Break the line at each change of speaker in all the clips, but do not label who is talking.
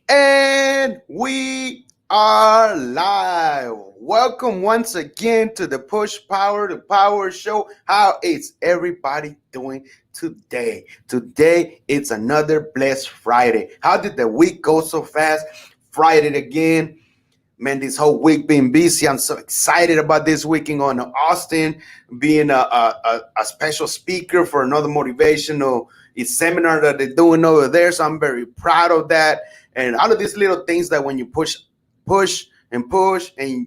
And we are live. Welcome once again to the Push Power to Power Show. How is everybody doing today? Today, it's another blessed Friday. How did the week go so fast? Friday again. Man, this whole week being busy. I'm so excited about this weekend going to Austin, being a special speaker for another motivational seminar that they're doing over there. So I'm very proud of that. And all of these little things that when you push and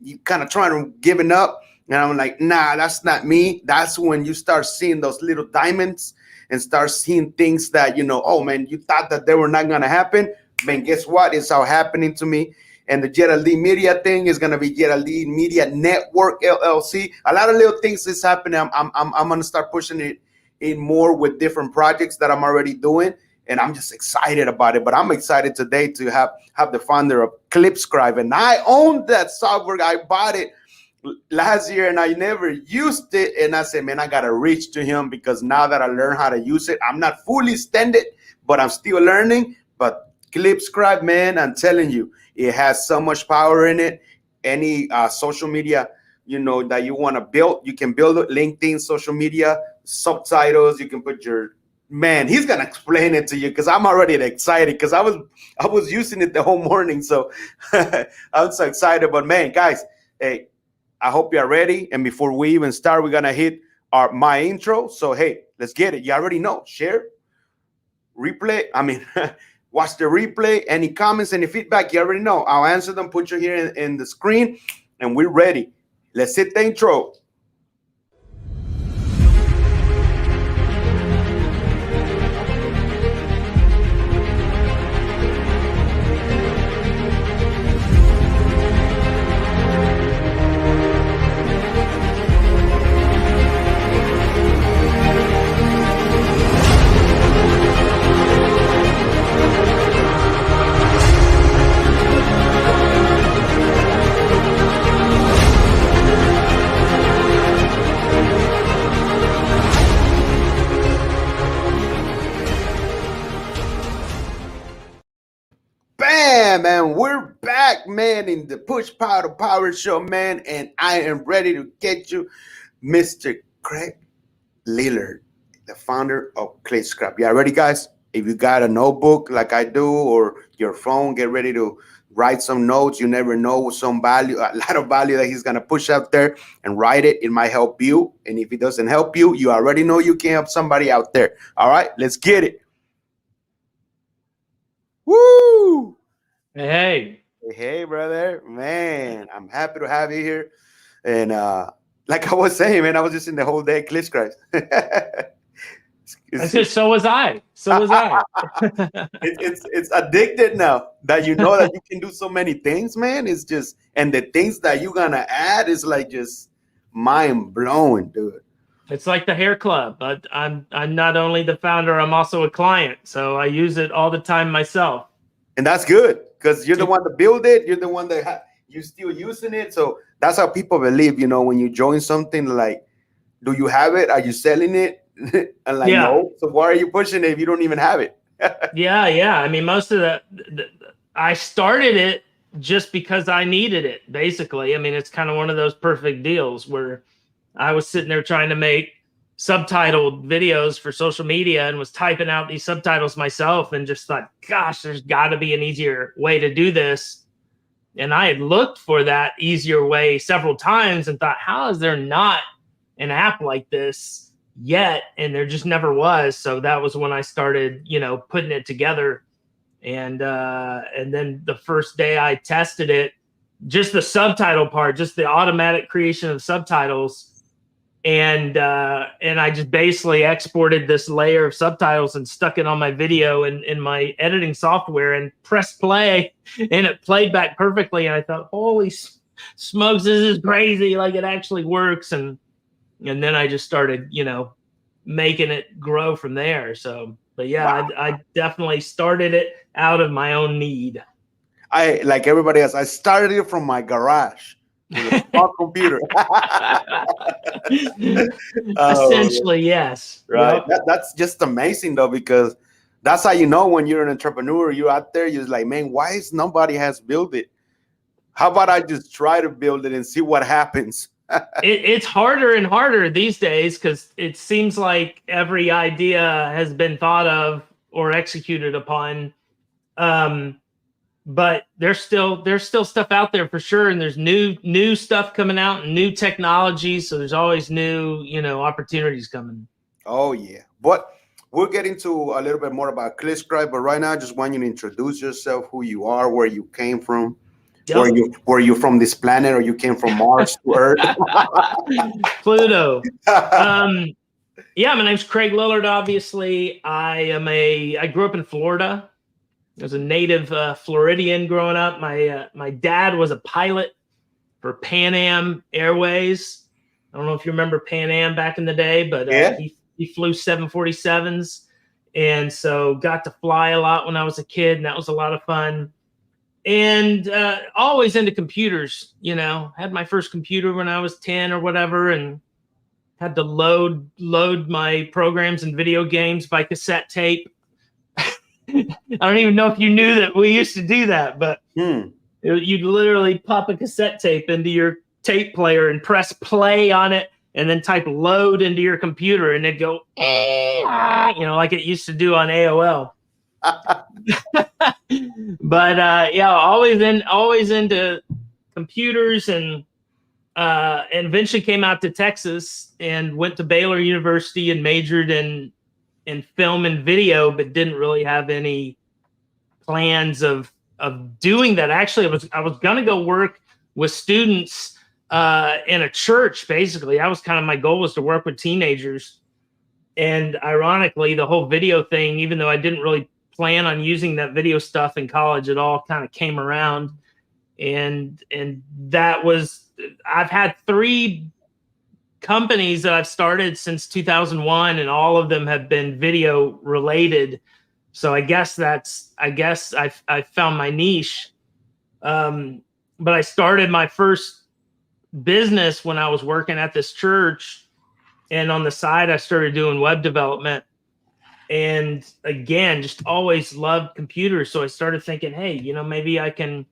you kind of trying to giving up. And I'm like, nah, that's not me. That's when you start seeing those little diamonds and start seeing things that, oh man, you thought that they were not going to happen. Man, guess what? It's all happening to me. And the Yeraldy Media thing is going to be Yeraldy Media Network LLC. A lot of little things is happening. I'm going to start pushing it in more with different projects that I'm already doing. And I'm just excited about it. But I'm excited today to have the founder of ClipScribe. And I own that software. I bought it last year and I never used it. And I said, man, I got to reach to him because now that I learned how to use it, I'm not fully extended, but I'm still learning. But ClipScribe, man, I'm telling you, it has so much power in it. Any social media, that you want to build, you can build it. LinkedIn, social media, subtitles. You can put man. He's gonna explain it to you because I'm already excited because I was using it the whole morning. So I'm so excited. But man, guys, hey, I hope you are ready. And before we even start, we're gonna hit my intro. So hey, let's get it. You already know. Share, replay. Watch the replay. Any comments, any feedback, you already know. I'll answer them, put you here in the screen, and we're ready. Let's hit the intro. Man, we're back, man, in the Push Power to Power Show, man, and I am ready to get you, Mr. Craig Lillard, the founder of ClipScribe. You ready, guys? If you got a notebook like I do or your phone, get ready to write some notes. You never know, some value, a lot of value that he's going to push out there, and write it. It might help you, and if it doesn't help you, you already know you can help somebody out there. All right, let's get it. Woo! Hey, brother, man, I'm happy to have you here. And like I was saying, man, I was just in the whole day at ClipScribe.
So was I.
It's addicted now that you know that you can do so many things, man. It's just, and the things that you're gonna add is like just mind blowing, dude.
It's like the hair club, but I'm not only the founder, I'm also a client, so I use it all the time myself.
And that's good because you're the one to build it. You're the one that you're still using it. So that's how people believe, when you join something, like, do you have it? Are you selling it? And like, no. So why are you pushing it if you don't even have it?
Yeah. Most of I started it just because I needed it, basically. It's kind of one of those perfect deals where I was sitting there trying to make subtitled videos for social media and was typing out these subtitles myself and just thought, gosh, there's got to be an easier way to do this. And I had looked for that easier way several times and thought, how is there not an app like this yet? And there just never was. So that was when I started, putting it together. And then the first day I tested it, just the subtitle part, just the automatic creation of subtitles. And I just basically exported this layer of subtitles and stuck it on my video in my editing software and pressed play, and it played back perfectly. And I thought, holy smokes, this is crazy. Like, it actually works. And then I just started, making it grow from there. So, but yeah, wow. I definitely started it out of my own need.
I, like everybody else, I started it from my garage. With a small computer.
Essentially, yes.
Right. Yep. That's just amazing, though, because That's how you know when you're an entrepreneur. You're out there, you're like, man, why is nobody has built it? How about I just try to build it and see what happens?
It's harder and harder these days because it seems like every idea has been thought of or executed upon. But there's still stuff out there for sure, and there's new stuff coming out and new technologies. So there's always new, opportunities coming.
Oh yeah, but we'll get into a little bit more about ClipScribe. But right now, I just want you to introduce yourself, who you are, where you came from.
Yep.
Were you from this planet, or you came from Mars to Earth?
Pluto. Yeah, my name's Craig Lillard. Obviously, I grew up in Florida. I was a native Floridian growing up. My dad was a pilot for Pan Am Airways. I don't know if you remember Pan Am back in the day, but
Yeah.
He flew 747s, and so got to fly a lot when I was a kid, and that was a lot of fun. And always into computers, had my first computer when I was 10 or whatever, and had to load my programs and video games by cassette tape. I don't even know if you knew that we used to do that, but you'd literally pop a cassette tape into your tape player and press play on it, and then type load into your computer, and it'd go, like it used to do on AOL. But yeah, always into computers, and eventually came out to Texas and went to Baylor University and majored in film and video, but didn't really have any plans of doing that. Actually, I was gonna go work with students in a church. Basically, that was kind of my goal, was to work with teenagers. And ironically, the whole video thing, even though I didn't really plan on using that video stuff in college at all, kind of came around. And that was, I've had 3 companies that I've started since 2001, and all of them have been video related. So I guess I found my niche. But I started my first business when I was working at this church, and on the side I started doing web development. And again, just always loved computers. So I started thinking, hey, maybe I can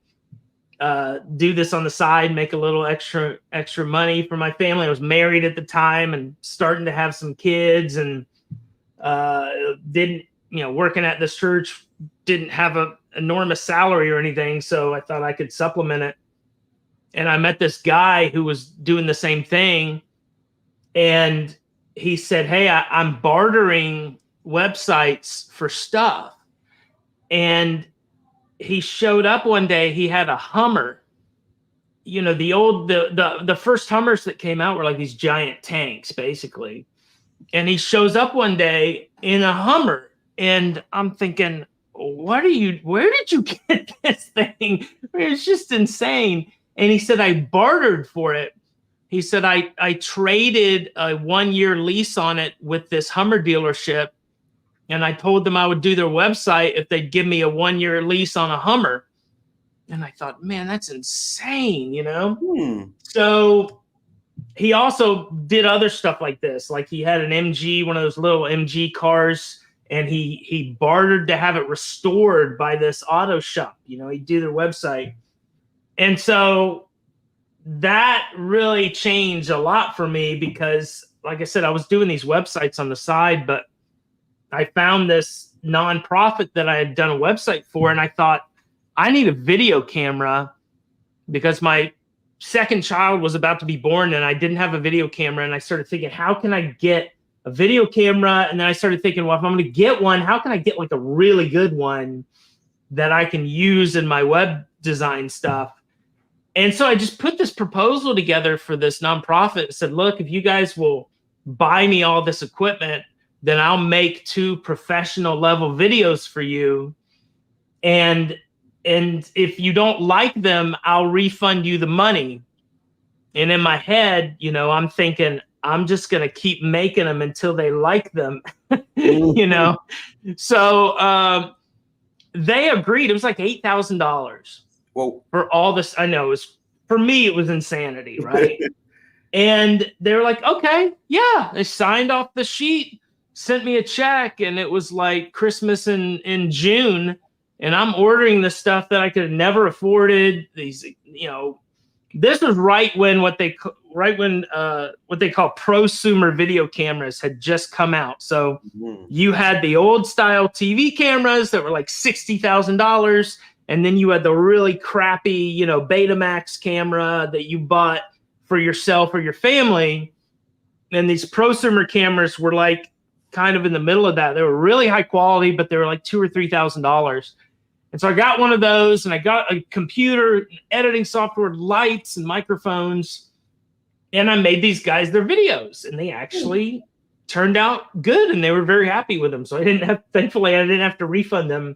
do this on the side, make a little extra money for my family. I was married at the time and starting to have some kids, and working at this church didn't have an enormous salary or anything. So I thought I could supplement it. And I met this guy who was doing the same thing. And he said, hey, I'm bartering websites for stuff. And he showed up one day. He had a Hummer. The first Hummers that came out were like these giant tanks, basically. And he shows up one day in a Hummer, and I'm thinking, where did you get this thing? It's just insane. And he said, I bartered for it. He said, I traded a 1-year lease on it with this Hummer dealership. And I told them I would do their website if they'd give me a 1-year lease on a Hummer. And I thought, man, that's insane, So he also did other stuff like this. Like he had an MG, one of those little MG cars, and he bartered to have it restored by this auto shop. He'd do their website. And so that really changed a lot for me because, like I said, I was doing these websites on the side, but I found this nonprofit that I had done a website for, and I thought, I need a video camera because my second child was about to be born and I didn't have a video camera. And I started thinking, how can I get a video camera? And then I started thinking, well, if I'm going to get one, how can I get like a really good one that I can use in my web design stuff? And so I just put this proposal together for this nonprofit and said, look, if you guys will buy me all this equipment, then I'll make 2 professional level videos for you. And if you don't like them, I'll refund you the money. And in my head, I'm thinking, I'm just going to keep making them until they like them, So they agreed. It was like $8,000 for all this. I know for me, it was insanity, right? And they were like, okay, yeah. They signed off the sheet. sent me a check, and it was like Christmas in June, and I'm ordering the stuff that I could have never afforded. These, this was right when what they call prosumer video cameras had just come out. So you had the old style TV cameras that were like $60,000, and then you had the really crappy, Betamax camera that you bought for yourself or your family. And these prosumer cameras were like kind of in the middle of that. They were really high quality, but they were like $2,000 or $3,000. And so I got one of those, and I got a computer, editing software, lights, and microphones, and I made these guys their videos, and they actually turned out good, and they were very happy with them. So thankfully, I didn't have to refund them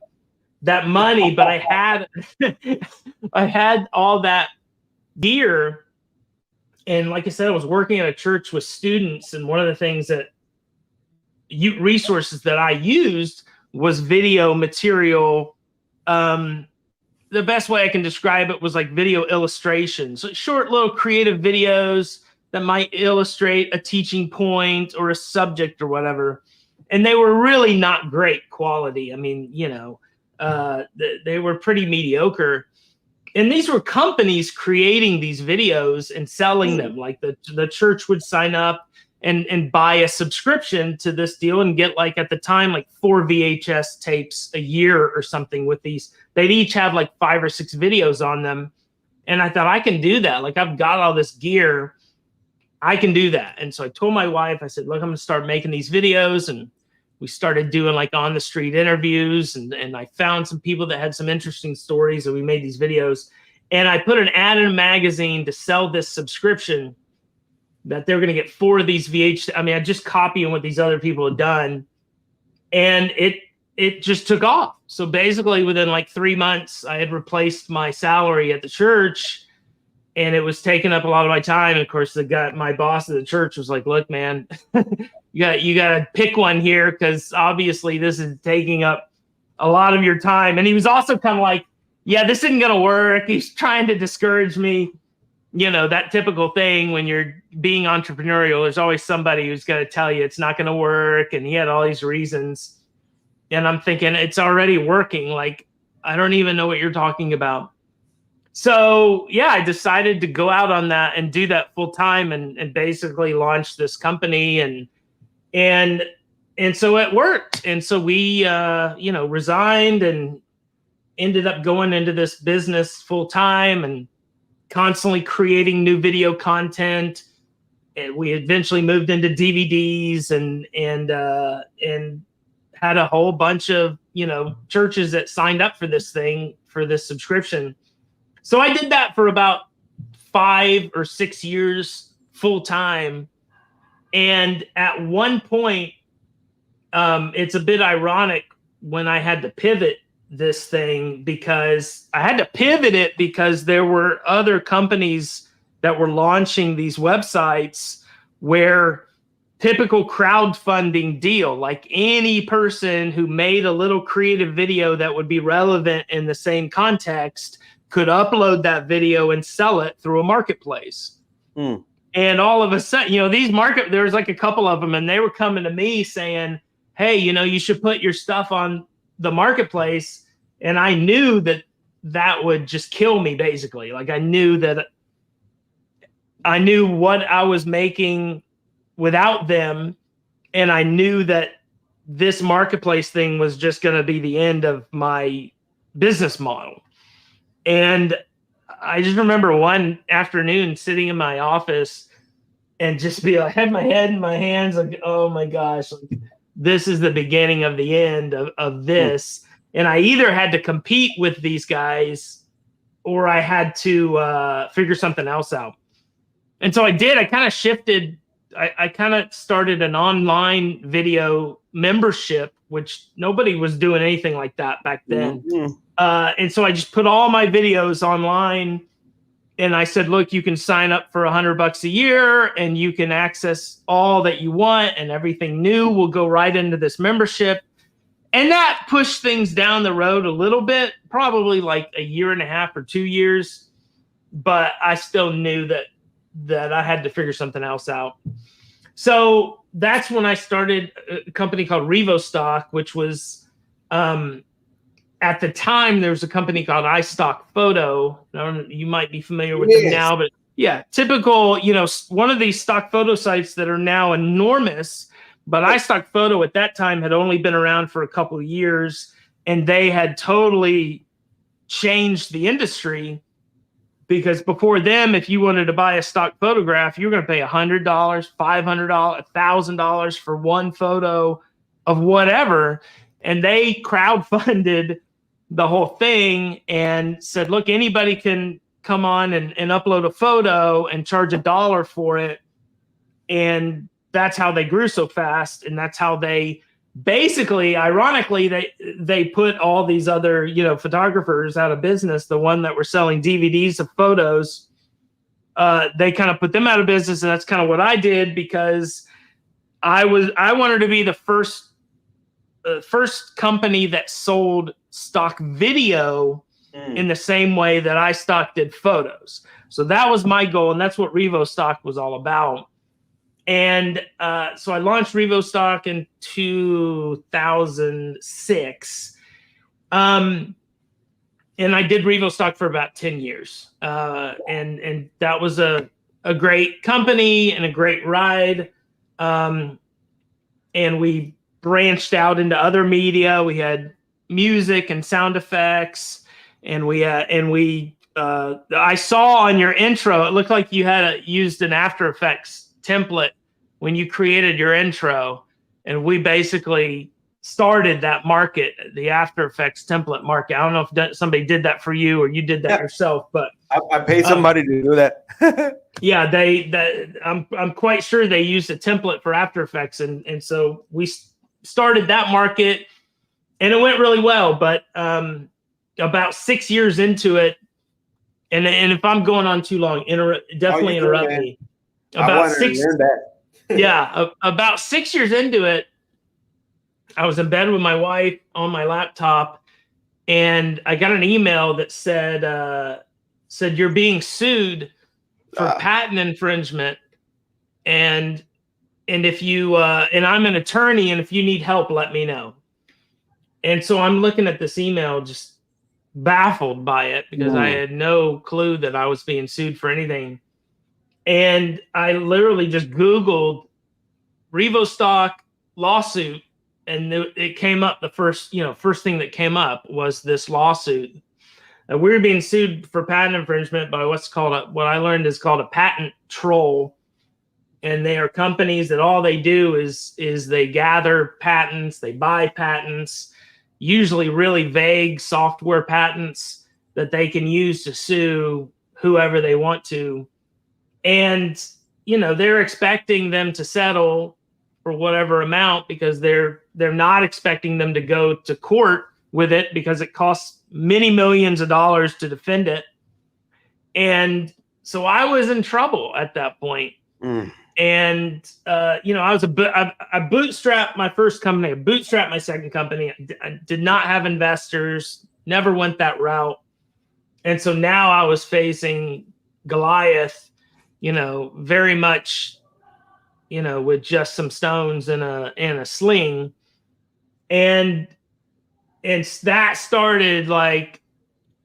that money, but I had all that gear. And like I said, I was working at a church with students, and one of the things that resources that I used was video material. The best way I can describe it was like video illustrations, so short little creative videos that might illustrate a teaching point or a subject or whatever. And they were really not great quality. I mean, they were pretty mediocre. And these were companies creating these videos and selling them. Like the church would sign up and buy a subscription to this deal and get, like, at the time, like 4 VHS tapes a year or something with these. They'd each have like 5 or 6 videos on them. And I thought, I can do that. Like, I've got all this gear. I can do that. And so I told my wife, I said, look, I'm going to start making these videos. And we started doing like on the street interviews. And I found some people that had some interesting stories, and we made these videos. And I put an ad in a magazine to sell this subscription that they're going to get 4 of these VH. I mean, I just copying what these other people had done, and it just took off. So basically within like 3 months, I had replaced my salary at the church, and it was taking up a lot of my time. And of course, my boss at the church was like, look, man, you got to pick one here, because obviously this is taking up a lot of your time. And he was also kind of like, yeah, this isn't going to work. He's trying to discourage me. That typical thing when you're being entrepreneurial, there's always somebody who's going to tell you it's not going to work. And he had all these reasons. And I'm thinking, it's already working. Like, I don't even know what you're talking about. So yeah, I decided to go out on that and do that full time, and basically launch this company. And so it worked. And so we, resigned and ended up going into this business full time and constantly creating new video content. And we eventually moved into DVDs and had a whole bunch of, churches that signed up for this subscription. So I did that for about 5 or 6 years full time. And at one point, it's a bit ironic when I had to pivot this thing, because I had to pivot it because there were other companies that were launching these websites where typical crowdfunding deal, like any person who made a little creative video that would be relevant in the same context could upload that video and sell it through a marketplace. And all of a sudden, there was like a couple of them, and they were coming to me saying, hey, you should put your stuff on the marketplace. And I knew that would just kill me, basically. Like, I knew what I was making without them. And I knew that this marketplace thing was just going to be the end of my business model. And I just remember one afternoon sitting in my office and just I had my head in my hands, like, oh my gosh, like, this is the beginning of the end of this. And I either had to compete with these guys, or I had to figure something else out. And so I did. I kind of shifted. I kind of started an online video membership, which nobody was doing anything like that back then. And so I just put all my videos online, and I said, look, you can sign up for $100 a year, and you can access all that you want, and everything new will go right into this membership. And that pushed things down the road a little bit, probably like a year and a half or 2 years. But I still knew that I had to figure something else out. So that's when I started a company called RevoStock, which was at the time there was a company called iStock Photo. You might be familiar with them
Yes.
now, but yeah, typical, one of these stock photo sites that are now enormous. But iStock Photo at that time had only been around for a couple of years, and they had totally changed the industry. Because before them, if you wanted to buy a stock photograph, you were going to pay $100, $500, $1,000 for one photo of whatever. And they crowdfunded the whole thing and said, look, anybody can come on and upload a photo and charge $1 for it. And that's how they grew so fast. And that's how they basically, ironically, they put all these other, photographers out of business. The one that were selling DVDs of photos, they kind of put them out of business. And that's kind of what I did, because I wanted to be the first company that sold stock video in the same way that iStock did photos. So that was my goal, and that's what RevoStock was all about. And so I launched RevoStock in 2006. And I did RevoStock for about 10 years. And that was a great company and a great ride. And we branched out into other media. We had music and sound effects. And I saw on your intro, it looked like you had used an After Effects template when you created your intro, and we basically started that market, the After Effects template market. I don't know if somebody did that for you or you did that yourself, but
I paid somebody to do that.
Yeah, I'm quite sure they used a template for After Effects, and so we started that market, and it went really well. But about 6 years into it, and if I'm going on too long, definitely interrupt me. About about 6 years into it, I was in bed with my wife on my laptop, and I got an email that said you're being sued for patent infringement, and if you and I'm an attorney, and if you need help, let me know. And so I'm looking at this email, just baffled by it, because I had no clue that I was being sued for anything. And I literally just Googled RevoStock lawsuit, and it came up. The first thing that came up was this lawsuit. We were being sued for patent infringement by what I learned is called a patent troll. And they are companies that all they do is they gather patents, they buy patents, usually really vague software patents that they can use to sue whoever they want to. And, they're expecting them to settle for whatever amount, because they're not expecting them to go to court with it, because it costs many millions of dollars to defend it. And so I was in trouble at that point. And, I bootstrapped my first company. I bootstrapped my second company. I did not have investors, never went that route. And so now I was facing Goliath, very much, with just some stones and a sling. And that started, like,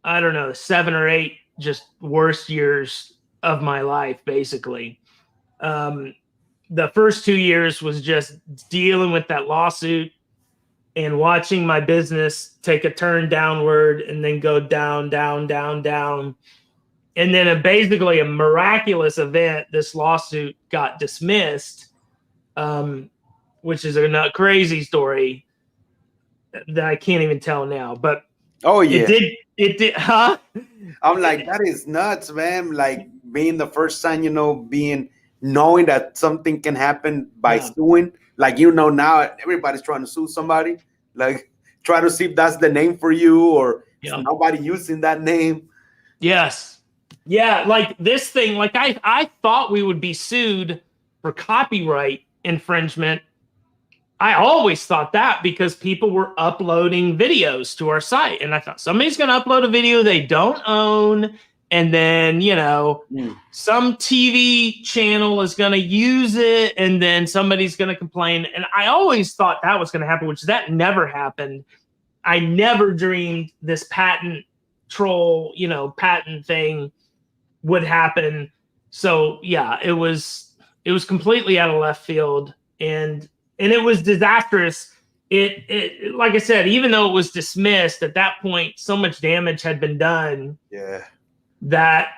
I don't know, 7 or 8 just worst years of my life, basically. The first 2 years was just dealing with that lawsuit and watching my business take a turn downward and then go down, down, down, down. And then basically a miraculous event, this lawsuit got dismissed, which is a crazy story that I can't even tell now. But it did, huh?
I'm like, that is nuts, man. Like, being the first time, knowing that something can happen by suing. Like, now everybody's trying to sue somebody. Like, try to see if that's the name for you, or nobody using that name.
Yes. Yeah, like this thing, like I thought we would be sued for copyright infringement. I always thought that, because people were uploading videos to our site. And I thought somebody's going to upload a video they don't own, and then, some TV channel is going to use it, and then somebody's going to complain. And I always thought that was going to happen, which that never happened. I never dreamed this patent troll, patent thing would happen. So yeah, it was completely out of left field, and it was disastrous. It like I said, even though it was dismissed at that point, so much damage had been done.
Yeah.
That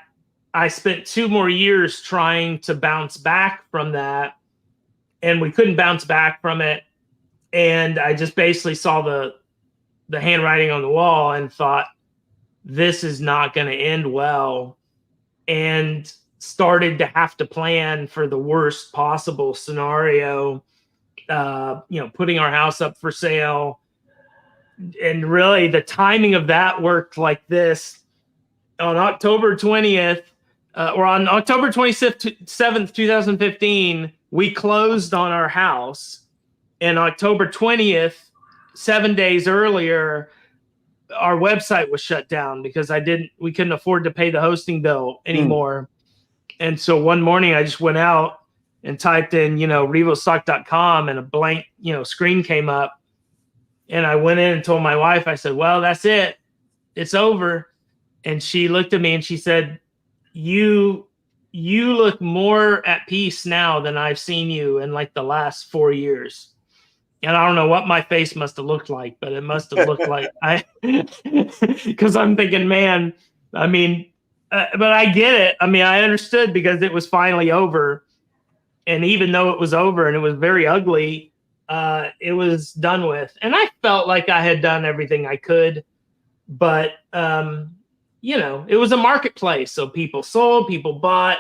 I spent 2 more years trying to bounce back from that, and we couldn't bounce back from it. And I just basically saw the handwriting on the wall and thought, this is not going to end well, and started to have to plan for the worst possible scenario. Putting our house up for sale. And really the timing of that worked like this. On October 20th, or on October 27th, 2015, we closed on our house. And October 20th, 7 days earlier, our website was shut down because we couldn't afford to pay the hosting bill anymore. And so one morning I just went out and typed in, revostock.com, and a blank, screen came up. And I went in and told my wife, I said, well, that's it. It's over. And she looked at me and she said, you look more at peace now than I've seen you in like the last 4 years. And I don't know what my face must have looked like, but it must have looked like because I'm thinking, man, I mean, but I get it. I mean, I understood because it was finally over. And even though it was over and it was very ugly, it was done with. And I felt like I had done everything I could, but, it was a marketplace. So people sold, people bought.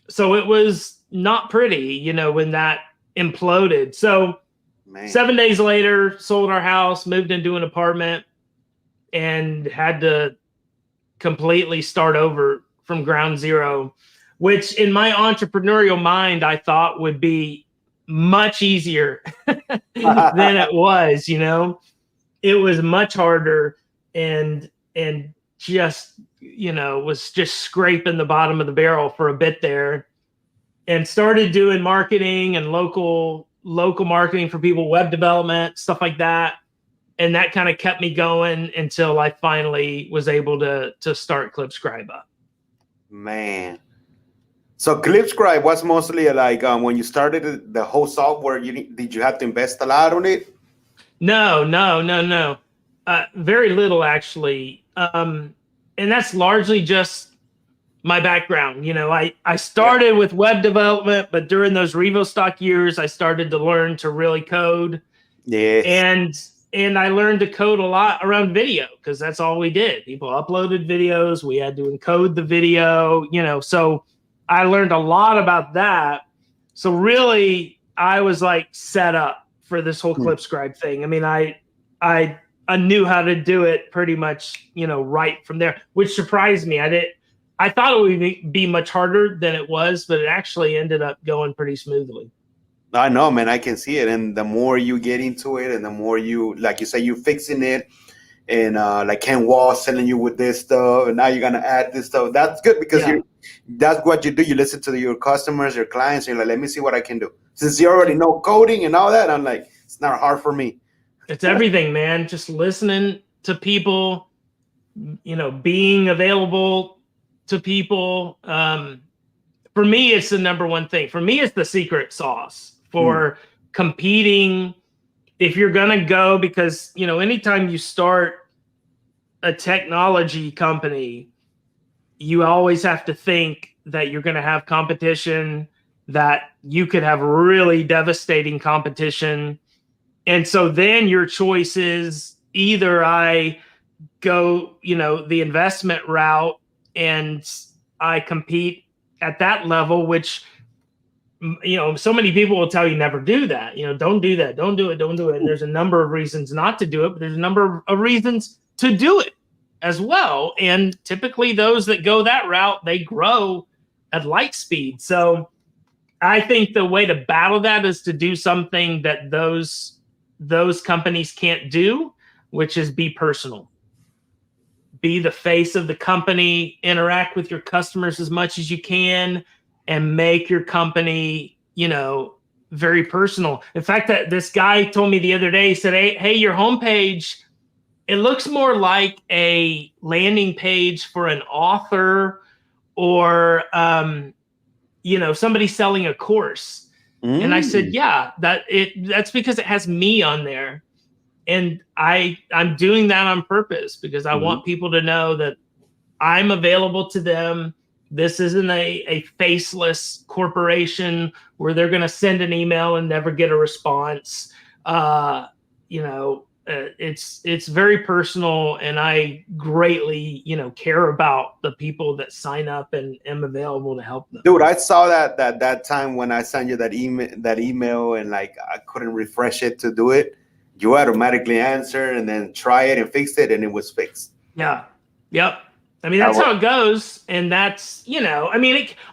So it was not pretty, when that imploded. So 7 days later, sold our house, moved into an apartment, and had to completely start over from ground zero, which in my entrepreneurial mind, I thought would be much easier than it was. It was much harder, and just, was just scraping the bottom of the barrel for a bit there, and started doing marketing and local marketing for people, web development, stuff like that. And that kind of kept me going until I finally was able to start ClipScribe up.
Man. So ClipScribe was mostly like when you started the whole software, did you have to invest a lot on it?
No. Very little, actually. And that's largely just my background. I started with web development, but during those RevoStock years, I started to learn to really code.
Yes.
And I learned to code a lot around video because that's all we did. People uploaded videos. We had to encode the video, so I learned a lot about that. So really, I was like set up for this whole ClipScribe thing. I mean, I knew how to do it pretty much, right from there, which surprised me. I thought it would be much harder than it was, but it actually ended up going pretty smoothly.
I know, man. I can see it. And the more you get into it, and the more you, like you say, you fixing it, and like Ken Wall selling you with this stuff, and now you're gonna add this stuff. That's good because that's what you do. You listen to your customers, your clients, and you're like, let me see what I can do. Since you already know coding and all that, I'm like, it's not hard for me.
It's everything, man. Just listening to people, being available to people. For me, it's the number one thing. For me, it's the secret sauce for competing. If you're going to go, because, anytime you start a technology company, you always have to think that you're going to have competition, that you could have really devastating competition. And so then your choice is either I go, the investment route and I compete at that level, which, so many people will tell you never do that. Don't do that. Don't do it. Don't do it. And there's a number of reasons not to do it, but there's a number of reasons to do it as well. And typically those that go that route, they grow at light speed. So I think the way to battle that is to do something that those companies can't do, which is be personal. be the face of the company, interact with your customers as much as you can, and make your company, very personal. In fact, that this guy told me the other day, he said, hey, your homepage, it looks more like a landing page for an author or, somebody selling a course. And I said, yeah, that's because it has me on there. And I'm doing that on purpose because I want people to know that I'm available to them. This isn't a faceless corporation where they're going to send an email and never get a response. It's very personal, and I greatly, care about the people that sign up and am available to help them.
Dude, I saw that time when I sent you that email and like I couldn't refresh it to do it. You automatically answered and then try it and fix it, and it was fixed.
Yeah. Yep. I mean, that's how it goes. And that's,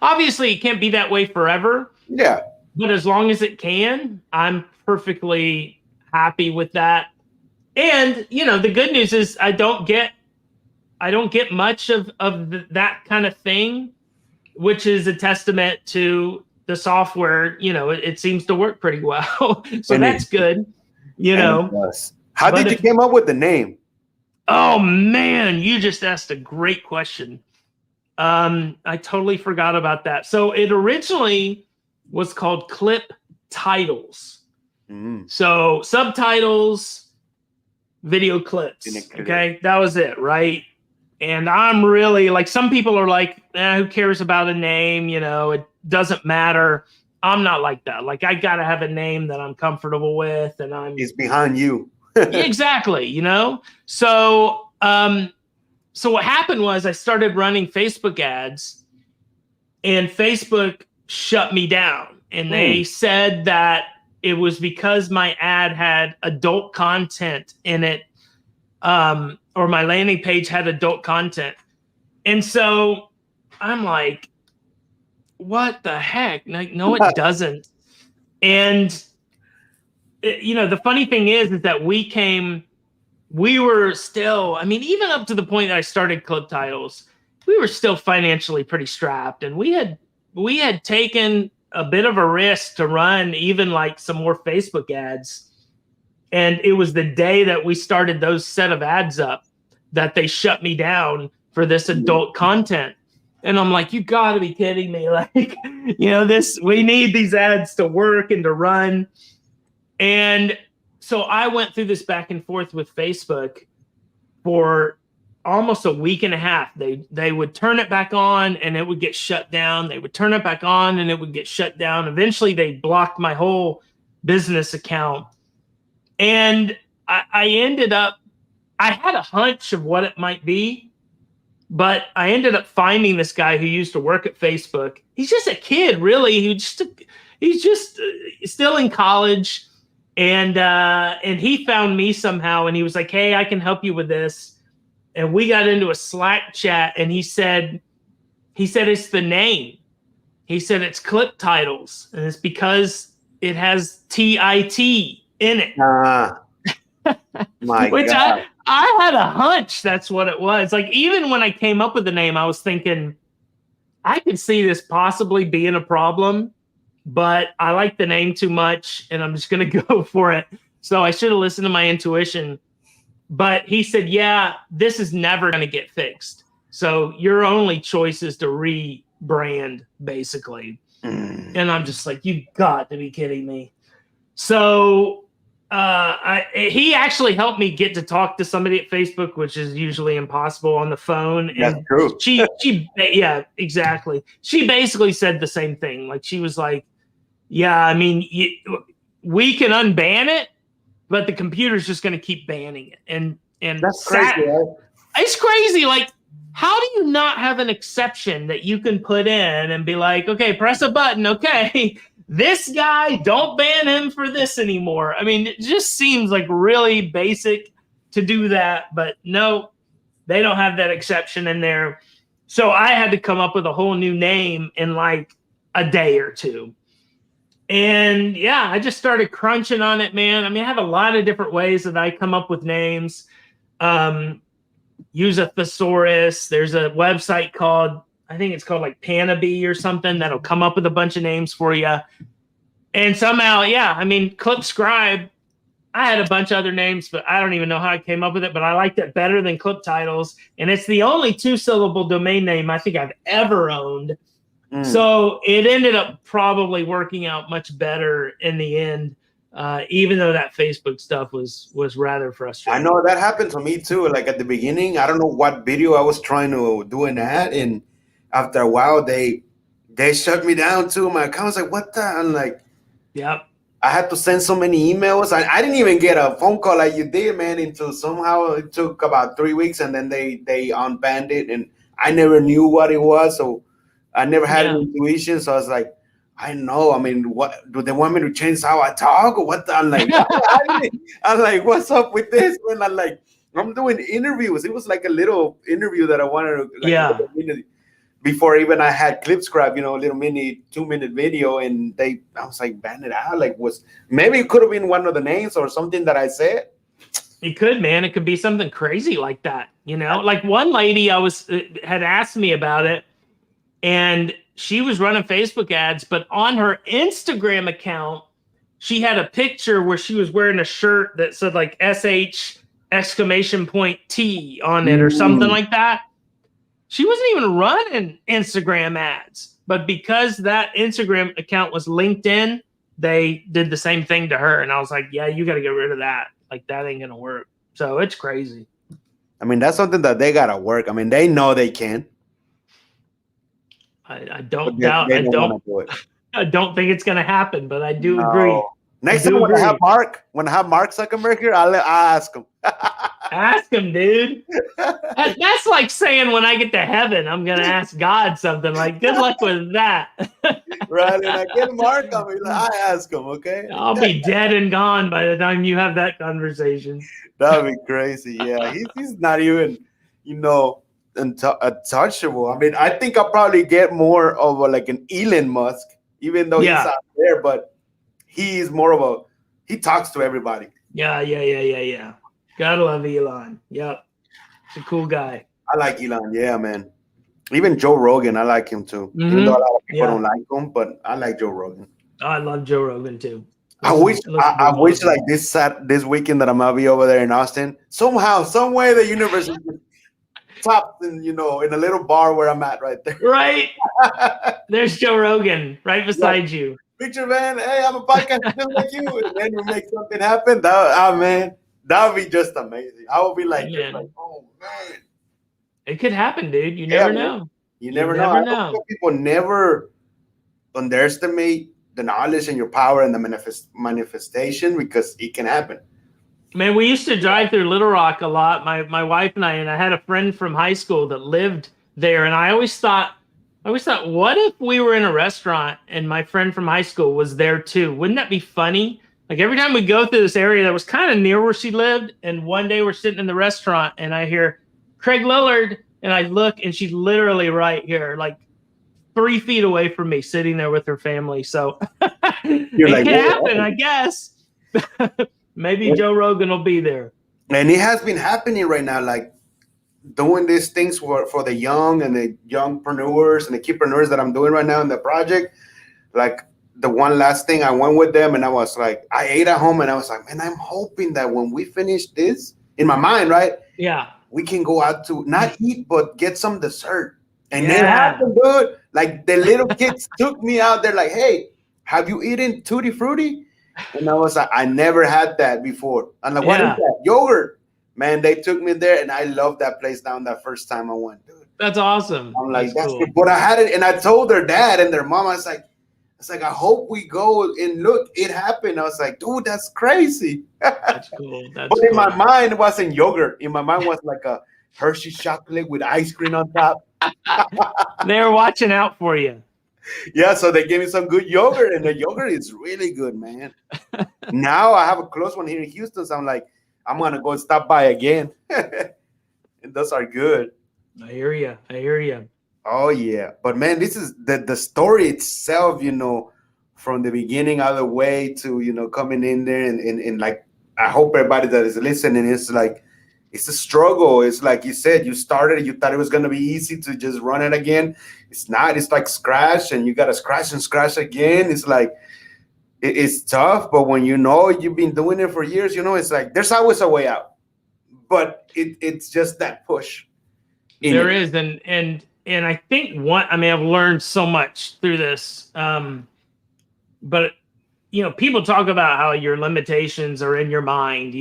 obviously it can't be that way forever.
Yeah.
But as long as it can, I'm perfectly happy with that. And, the good news is I don't get much of that kind of thing, which is a testament to the software. It seems to work pretty well. So and that's good.
How did you come up with the name?
Oh man, you just asked a great question. I totally forgot about that. So it originally was called Clip Titles. So subtitles, video clips. Okay, that was it, right? And I'm really like, some people are like, who cares about a name? It doesn't matter. I'm not like that. Like, I gotta have a name that I'm comfortable with, and
it's behind you.
Exactly, So what happened was I started running Facebook ads, and Facebook shut me down, and they said that it was because my ad had adult content in it, or my landing page had adult content. And so I'm like, what the heck? Like, no, it doesn't. And the funny thing is that we were still, even up to the point that I started Clip Titles, we were still financially pretty strapped, and we had taken a bit of a risk to run even like some more Facebook ads. And it was the day that we started those set of ads up that they shut me down for this adult content. And I'm like, you gotta be kidding me. Like, we need these ads to work and to run. And so I went through this back and forth with Facebook for almost a week and a half. They would turn it back on and it would get shut down. They would turn it back on and it would get shut down. Eventually they blocked my whole business account. And I ended up, I had a hunch of what it might be, but I ended up finding this guy who used to work at Facebook. He's just a kid, really. He's just still in college. And he found me somehow, and he was like, hey, I can help you with this. And we got into a Slack chat, and he said it's the name. He said it's Clip Titles, and it's because it has TIT in it.
My
Which
God.
I had a hunch that's what it was. Like, even when I came up with the name, I was thinking, I could see this possibly being a problem, but I like the name too much, and I'm just going to go for it. So I should have listened to my intuition. But he said, yeah, this is never going to get fixed. So your only choice is to rebrand, basically. And I'm just like, you got to be kidding me. So he actually helped me get to talk to somebody at Facebook, which is usually impossible on the phone.
That's
and
true.
Yeah, exactly. She basically said the same thing. Like, she was like, yeah, we can unban it, but the computer's just going to keep banning it. And
that's crazy. Right?
It's crazy. Like, how do you not have an exception that you can put in and be like, okay, press a button. Okay, this guy, don't ban him for this anymore. It just seems like really basic to do that, but no, they don't have that exception in there. So I had to come up with a whole new name in like a day or two. And yeah, I just started crunching on it, man. I have a lot of different ways that I come up with names. use a thesaurus. There's a website called, I think it's called like Panabee or something, that'll come up with a bunch of names for you. And somehow, yeah, I mean, ClipScribe, I had a bunch of other names, but I don't even know how I came up with it, but I liked it better than Clip Titles. And it's the only 2-syllable domain name I think I've ever owned. So it ended up probably working out much better in the end, even though that Facebook stuff was rather frustrating.
I know that happened to me too. Like at the beginning, I don't know what video I was trying to do an ad, and after a while, they shut me down too. My account was like, "What the?" I'm like,
"Yep."
I had to send so many emails. I didn't even get a phone call like you did, man. Until somehow it took about 3 weeks, and then they unbanned it, and I never knew what it was, so I never had an intuition. So I was like, I know. I mean, what do they want me to change how I talk or what? I'm like, I'm like, what's up with this? When I'm doing interviews. It was like a little interview that I wanted to, like, before even I had ClipScribe, a little mini 2-minute video, and I was like, ban it out. Like, maybe it could have been one of the names or something that I said.
It could, man. It could be something crazy like that. Like one lady had asked me about it, and she was running Facebook ads, but on her Instagram account, she had a picture where she was wearing a shirt that said like SH exclamation point T on it or something like that. She wasn't even running Instagram ads, but because that Instagram account was LinkedIn, they did the same thing to her. And I was like, yeah, you got to get rid of that. Like, that ain't going to work. So it's crazy.
I mean, that's something that they got to work. I mean, they know they can.
I don't doubt. I don't think it's going to happen, but I do agree.
Next time when I have Mark Zuckerberg here, I'll ask him.
Ask him, dude. That's like saying when I get to heaven, I'm going to ask God something. Like, good luck with that.
Right. And I get Mark, I ask him, okay?
I'll be dead and gone by the time you have that conversation.
That would be crazy. Yeah, he's not even, untouchable. I mean, I think I'll probably get more of like an Elon Musk, even though he's out there, but he's more of he talks to everybody.
Yeah. Gotta love Elon. Yep. He's a cool guy.
I like Elon. Yeah, man. Even Joe Rogan, I like him too. Even though a lot of people don't like him, but I like Joe Rogan.
I love Joe Rogan too.
I wish like this weekend that I'm gonna be over there in Austin. Somehow, some way, the universe is top in in a little bar where I'm at right there.
Right. There's Joe Rogan right beside you.
Picture, man. Hey, I'm a podcast just like you, and then we make something happen. Man, that would be just amazing. I would be like, oh man,
it could happen, dude. You never know.
You never know. People never underestimate the knowledge and your power and the manifestation, because it can happen.
Man, we used to drive through Little Rock a lot. My wife and I had a friend from high school that lived there, and I always thought, what if we were in a restaurant and my friend from high school was there too? Wouldn't that be funny? Like, every time we go through this area that was kind of near where she lived, and one day we're sitting in the restaurant and I hear Craig Lillard, and I look and she's literally right here, like 3 feet away from me, sitting there with her family. So it can happen, I guess. Maybe Joe Rogan will be there.
And it has been happening right now, like doing these things for the young and the youngpreneurs and the kidpreneurs that I'm doing right now in the project. Like, the one last thing I went with them, and I was like, I ate at home, and I was like, man, I'm hoping that when we finish this, in my mind, right?
Yeah.
We can go out to not eat, but get some dessert. And it happened, dude. Like, the little kids took me out there like, hey, have you eaten Tutti Frutti? And I was like, I never had that before. I'm like, what is that? Yogurt. Man, they took me there, and I loved that place down that first time I went, dude.
That's awesome.
I'm like, that's cool. But I had it, and I told their dad and their mom, I was like, I hope we go and look, it happened. I was like, dude, that's crazy.
That's cool.
But in my mind, it wasn't yogurt. In my mind, it was like a Hershey chocolate with ice cream on top.
They were watching out for you.
Yeah, so they gave me some good yogurt, and the yogurt is really good, man. Now I have a close one here in Houston, so I'm like, I'm going to go stop by again. And those are good.
I hear you.
Oh, yeah. But, man, this is the story itself, from the beginning all the way to, coming in there. And like, I hope everybody that is listening is like, it's a struggle. It's like you said, you started, you thought it was gonna be easy to just run it again. It's not. It's like scratch, and you gotta scratch and scratch again. It's like it's tough, but when you know you've been doing it for years, you know it's like there's always a way out. But it's just that push in
There
it.
is, and I think I mean, I've learned so much through this. But people talk about how your limitations are in your mind,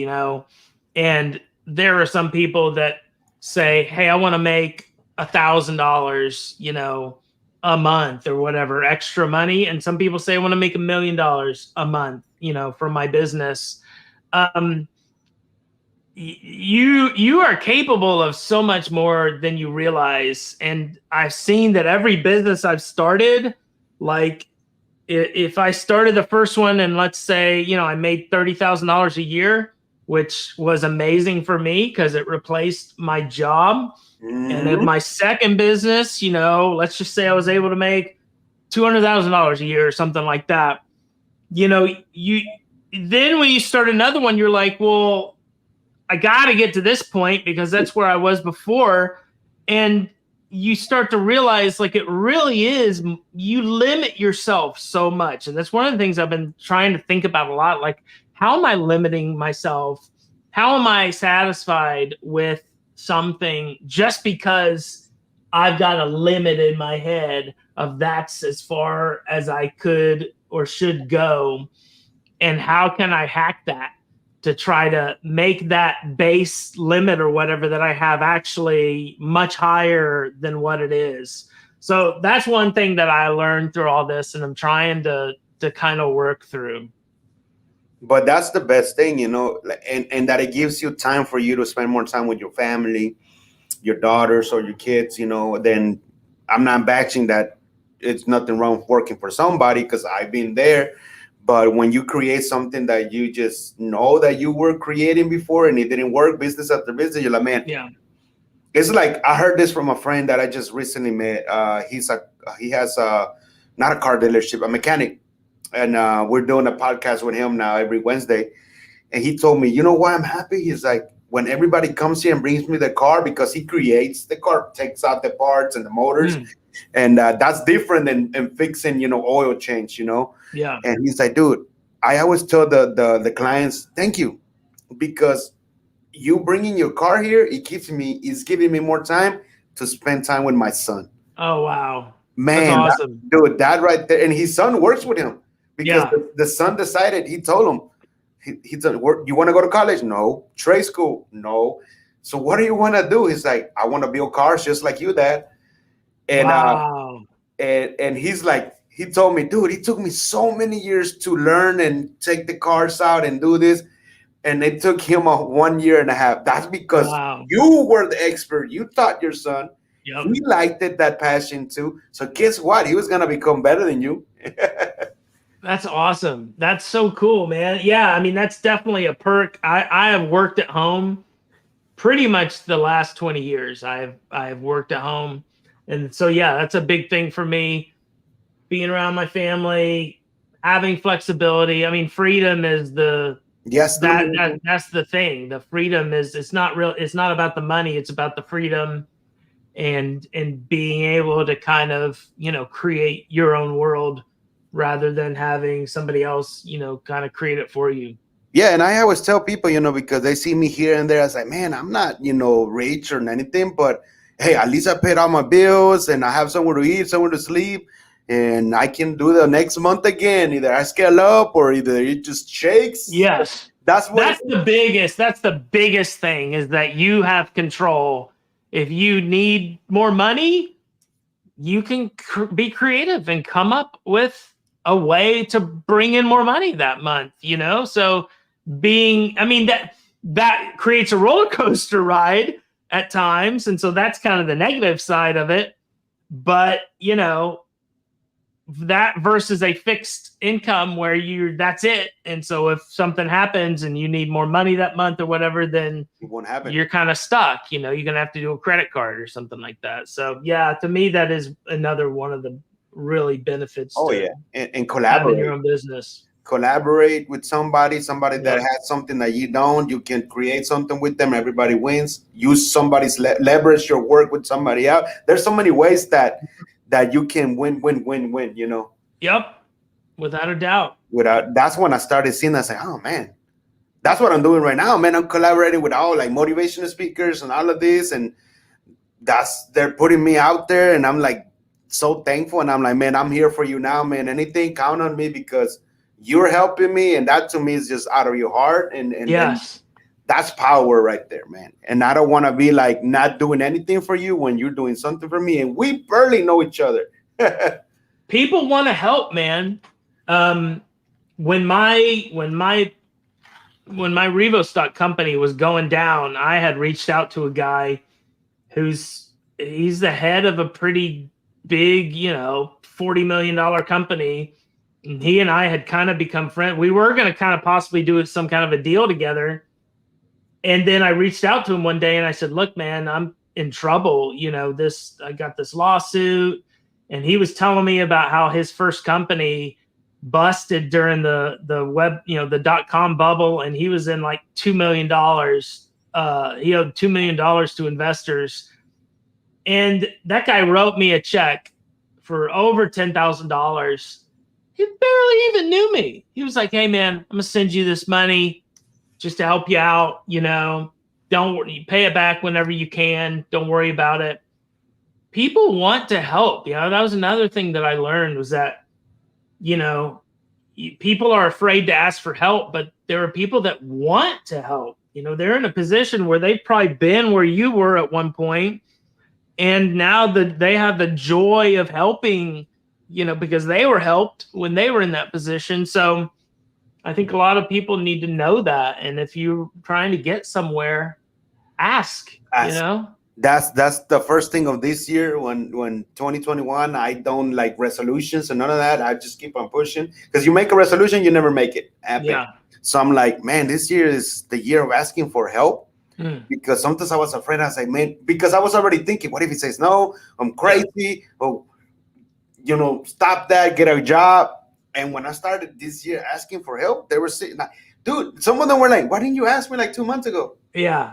and there are some people that say, "Hey, I want to make $1,000, a month or whatever extra money," and some people say, "I want to make $1 million a month, for my business." Um, you are capable of so much more than you realize, and I've seen that every business I've started, like if I started the first one and let's say, I made $30,000 a year, which was amazing for me because it replaced my job. And in
Mhm.
my second business, let's just say I was able to make $200,000 a year or something like that. You then when you start another one, you're like, well, I got to get to this point because that's where I was before. And you start to realize like it really is, you limit yourself so much. And that's one of the things I've been trying to think about a lot. Like, how am I limiting myself? How am I satisfied with something just because I've got a limit in my head of that's as far as I could or should go? And how can I hack that to try to make that base limit or whatever that I have actually much higher than what it is? So that's one thing that I learned through all this, and I'm trying to kind of work through.
But that's the best thing, and that it gives you time for you to spend more time with your family, your daughters or your kids, then I'm not bashing that. It's nothing wrong with working for somebody because I've been there. But when you create something that you just know that you were creating before and it didn't work, business after business, you're like, man,
Yeah.
it's like I heard this from a friend that I just recently met. He has a not a car dealership, a mechanic, and we're doing a podcast with him now every Wednesday. And he told me, you know why I'm happy? He's like, when everybody comes here and brings me the car, because he creates the car, takes out the parts and the motors,
Mm,
and that's different than fixing, oil change,
yeah.
And he's like, dude, I always tell the clients, thank you, because you bringing your car here, is giving me more time to spend time with my son.
Oh, wow. That's
Man,
awesome.
dude, that right there, and his son works with him because
Yeah.
the son decided. He told him, he said, "You want to go to college? No. Trade school? No. So what do you want to do?" He's like, "I want to build cars just like you, Dad." And
Wow.
and he's like, he told me, dude, it took me so many years to learn and take the cars out and do this, and it took him a 1 year and a half. That's because
Wow.
you were the expert. You taught your son.
Yep.
He liked it, that passion too. So guess what? He was gonna become better than you.
That's awesome. That's so cool, man. Yeah, I mean, that's definitely a perk. I have worked at home pretty much the last 20 years. I've worked at home. And so yeah, that's a big thing for me. Being around my family, having flexibility. I mean, freedom is
Yes,
that's the thing. The freedom is, it's not about the money, it's about the freedom and being able to kind of, create your own world rather than having somebody else, kind of create it for you.
yeah, and I always tell people, because they see me here and there, I was like, man, I'm not, rich or anything, but hey, at least I paid all my bills and I have somewhere to eat, somewhere to sleep, and I can do the next month again. Either I scale up or either it just shakes.
Yes.
That's what it
That's the biggest thing, is that you have control. If you need more money, you can be creative and come up with a way to bring in more money that month, So I mean, that creates a roller coaster ride at times. And so that's kind of the negative side of it. But, that versus a fixed income where that's it. And so if something happens and you need more money that month or whatever, then
won't happen.
you're kind of stuck. You're going to have to do a credit card or something like that. So yeah, to me, that is another one of the really benefits
Oh
to
yeah, and
having your
collaborate.
own business.
collaborate with somebody that
Yep.
has something that you don't. You can create something with them. Everybody wins. Use somebody's leverage your work with somebody else. There's so many ways that you can win. You know.
Yep. Without a doubt.
Without that's when I started seeing. I say, oh man, that's what I'm doing right now, man. I'm collaborating with all like motivational speakers and all of this, and they're putting me out there, and I'm like so thankful. And I'm like, man, I'm here for you now, man. Anything, count on me because you're helping me, and that to me is just out of your heart, and
Yes.
that's power right there, man. And I don't want to be like not doing anything for you when you're doing something for me, and we barely know each other.
People want to help, man. When my Revo company was going down, I had reached out to a guy he's the head of a pretty big, $40 million company. And he and I had kind of become friends. We were going to kind of possibly do some kind of a deal together. And then I reached out to him one day and I said, look, man, I'm in trouble. I got this lawsuit. And he was telling me about how his first company busted during the web, the .com bubble. And he was in like $2 million. He owed $2 million to investors. And that guy wrote me a check for over $10,000. He barely even knew me. He was like, hey, man, I'm going to send you this money just to help you out. Don't worry, pay it back whenever you can. Don't worry about it. People want to help. That was another thing that I learned was that, people are afraid to ask for help, but there are people that want to help. They're in a position where they've probably been where you were at one point, and now they have the joy of helping, because they were helped when they were in that position. So I think a lot of people need to know that. And if you're trying to get somewhere, ask.
That's the first thing of this year when 2021. I don't like resolutions and none of that. I just keep on pushing because you make a resolution, you never make it happen.
Yeah.
So I'm like, man, this year is the year of asking for help. Because sometimes I was afraid. I was like, man, because I was already thinking, what if he says no? I'm crazy. Oh, stop that, get a job. And when I started this year asking for help, they were sitting like, dude, some of them were like, why didn't you ask me like 2 months ago?
Yeah.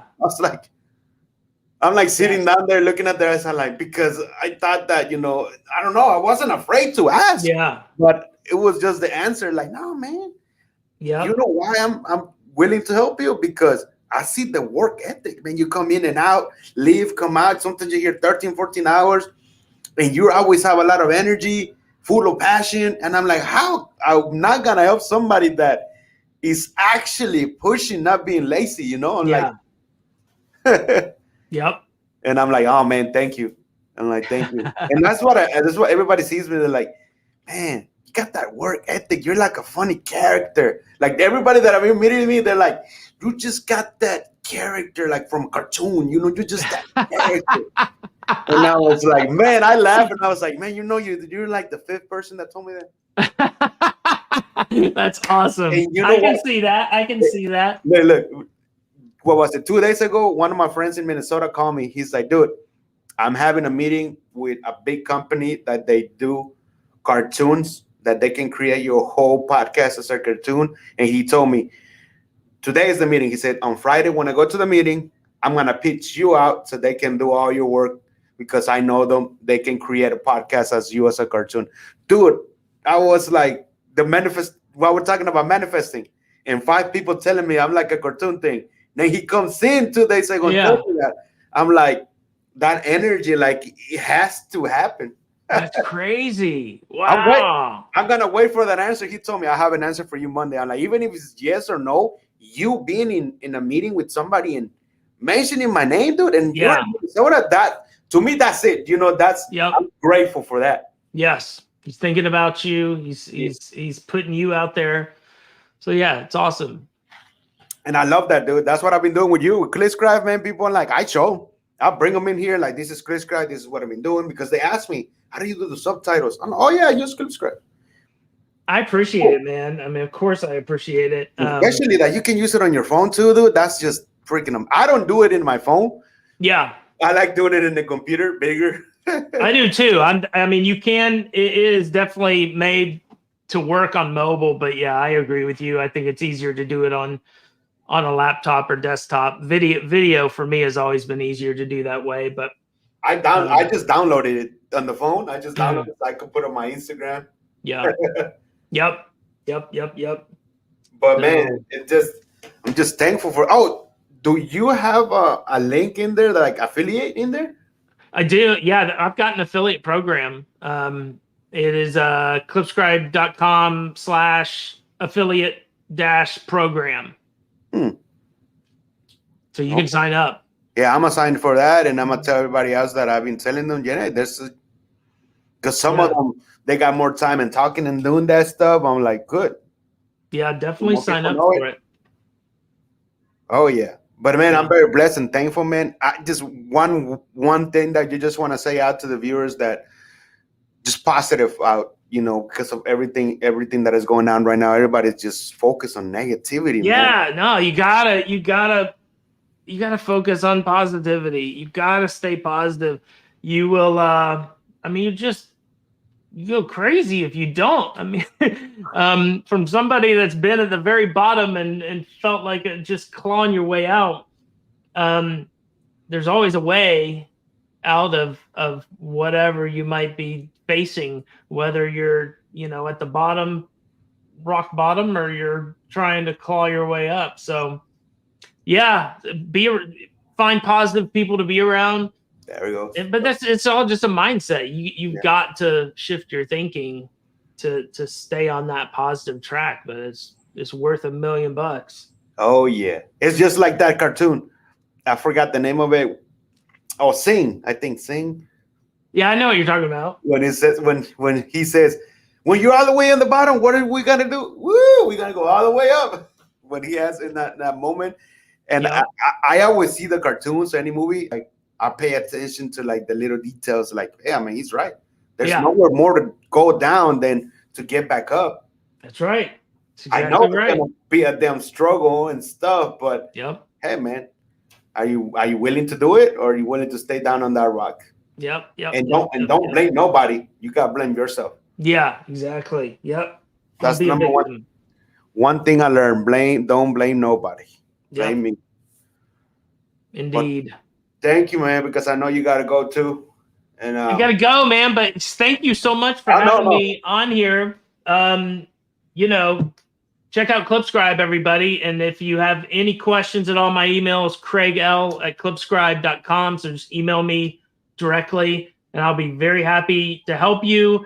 I'm like sitting down there looking at their eyes. I'm like, because I thought that, I don't know. I wasn't afraid to ask.
Yeah.
But it was just the answer. Like, no, man.
Yeah.
You know why I'm willing to help you? Because I see the work ethic, man. You come in and out, leave, come out. Sometimes you're here 13, 14 hours. And you always have a lot of energy, full of passion. And I'm like, how? I'm not going to help somebody that is actually pushing, not being lazy, I'm like,
yep.
And I'm like, oh man, thank you. I'm like, thank you. And that's what everybody sees me. They're like, man, you got that work ethic. You're like a funny character. Like everybody that I've been meeting me, they're like, you just got that character like from a cartoon. You just that character. And I was like, man, I laughed and I was like, man, you're like the fifth person that told me that.
That's awesome. I can see that.
Look, what was it? 2 days ago, one of my friends in Minnesota called me. He's like, dude, I'm having a meeting with a big company that they do cartoons, that they can create your whole podcast as a cartoon. And he told me, today is the meeting. He said, on Friday, when I go to the meeting, I'm going to pitch you out so they can do all your work because I know them. They can create a podcast as you as a cartoon. Dude, I was like, while we're talking about manifesting, and 5 people telling me I'm like a cartoon thing. Then he comes in 2 days ago and tells me that. I'm like, that energy, like, it has to happen.
That's crazy. Wow.
I'm going to wait for that answer. He told me, I have an answer for you Monday. I'm like, even if it's yes or no, you being in a meeting with somebody and mentioning my name, dude, and that, to me, that's it. I'm grateful for that.
Yes. He's thinking about you. He's putting you out there. So, yeah, it's awesome.
And I love that, dude. That's what I've been doing with you, with ClipScribe, man. People are like, I'll bring them in here. Like, this is ClipScribe. This is what I've been doing. Because they ask me, how do you do the subtitles? I'm like, oh, yeah, I use ClipScribe.
I appreciate it, man. I mean, of course I appreciate it.
Especially that you can use it on your phone, too, dude. That's just freaking them. I don't do it in my phone.
Yeah.
I like doing it in the computer, bigger.
I do, too. I mean, you can. It is definitely made to work on mobile, but yeah, I agree with you. I think it's easier to do it on a laptop or desktop. Video for me has always been easier to do that way, but
I just downloaded it on the phone. I just downloaded it so I could put on my Instagram.
yeah. Yep.
But
No.
man, I'm just thankful for. Oh, do you have a link in there, like affiliate in there?
I do. Yeah, I've got an affiliate program. It is clipscribe.com/affiliate-program. So you can sign up.
Yeah, I'm gonna sign for that, and I'm gonna tell everybody else that I've been telling them. Yeah, because some of them they got more time and talking and doing that stuff. I'm like, good.
Yeah, definitely sign up for it.
Oh yeah, but man, I'm very blessed and thankful, man. I just one thing that you just want to say out to the viewers, that just positive out, because of everything that is going on right now. Everybody's just focused on negativity.
Yeah, man. No, you gotta focus on positivity. You gotta stay positive. You will. You go crazy if you don't. I mean, from somebody that's been at the very bottom and felt like it, just clawing your way out. There's always a way out of whatever you might be facing, whether you're, at the bottom, rock bottom, or you're trying to claw your way up. So yeah, find positive people to be around.
There we go.
But it's all just a mindset. You've got to shift your thinking to stay on that positive track, but it's worth $1 million.
Oh yeah. It's just like that cartoon. I forgot the name of it. Oh, Sing. I think Sing.
Yeah, I know what you're talking about.
When he says when you're all the way on the bottom, what are we gonna do? Woo, we're gonna go all the way up. When he has in that moment. And I always see the cartoons, any movie, like I pay attention to like the little details, like, hey, I mean, he's right. There's nowhere more to go down than to get back up.
That's right.
Exactly, I know it's gonna be a damn struggle and stuff, but hey man, are you willing to do it, or are you willing to stay down on that rock? And don't blame nobody. You gotta blame yourself.
Yeah, exactly.
That's number one. One thing I learned: don't blame nobody. Blame me.
Indeed.
But thank you, man, because I know you gotta go too. And
I gotta go, man. But thank you so much for having me on here. Check out ClipScribe, everybody. And if you have any questions at all, my email is craigl@clipscribe.com. So just email me directly, and I'll be very happy to help you.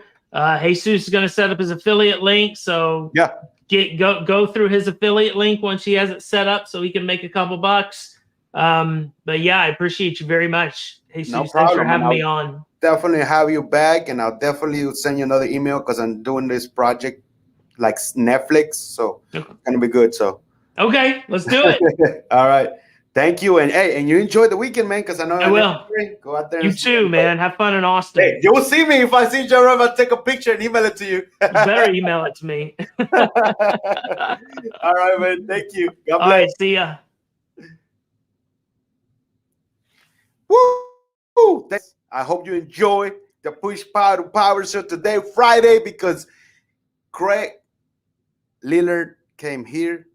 Jesus is going to set up his affiliate link. So go through his affiliate link once he has it set up, so he can make a couple bucks. But yeah, I appreciate you very much. Jesus, no problem. Thanks for having me on.
Definitely have you back, and I'll definitely send you another email because I'm doing this project like Netflix, so it's gonna be good. So
okay, let's do it.
All right, thank you, and hey, and you enjoy the weekend, man, because I know
I will.
Go out there.
You too, man. Have fun in Austin.
Hey, you'll see me if I see you around. I'll take a picture and email it to you.
You better email it to me.
All right, man. Thank you. God bless.
All right, see ya.
Woo! I hope you enjoy the Push Power to Power show today, Friday, because Craig Lillard came here.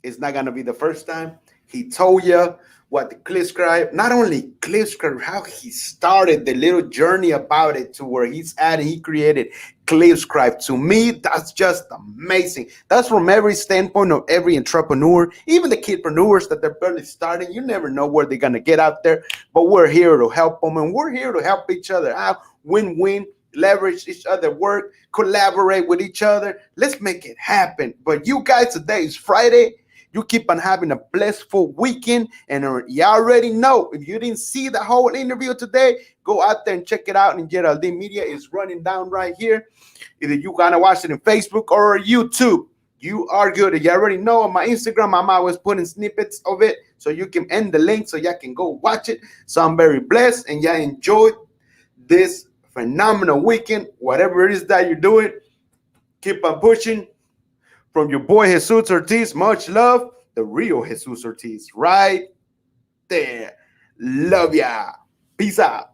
It's not going to be the first time. He told you what the ClipScribe, not only ClipScribe, how he started the little journey about it to where he's at, and he created ClipScribe. To me, that's just amazing. That's from every standpoint of every entrepreneur, even the kidpreneurs that they're barely starting. You never know where they're going to get out there, but we're here to help them, and we're here to help each other out. Win-win. Leverage each other, work, collaborate with each other. Let's make it happen. But you guys, today is Friday. You keep on having a blissful weekend. And you already know, if you didn't see the whole interview today, go out there and check it out. And Yeraldy Media is running down right here. Either you gonna watch it in Facebook or YouTube. You are good. You already know on my Instagram, I'm always putting snippets of it, so you can end the link so y'all can go watch it. So I'm very blessed, and y'all enjoyed this phenomenal weekend. Whatever it is that you're doing, keep on pushing. From your boy Jesus Ortiz, much love. The real Jesus Ortiz right there. Love ya. Peace out.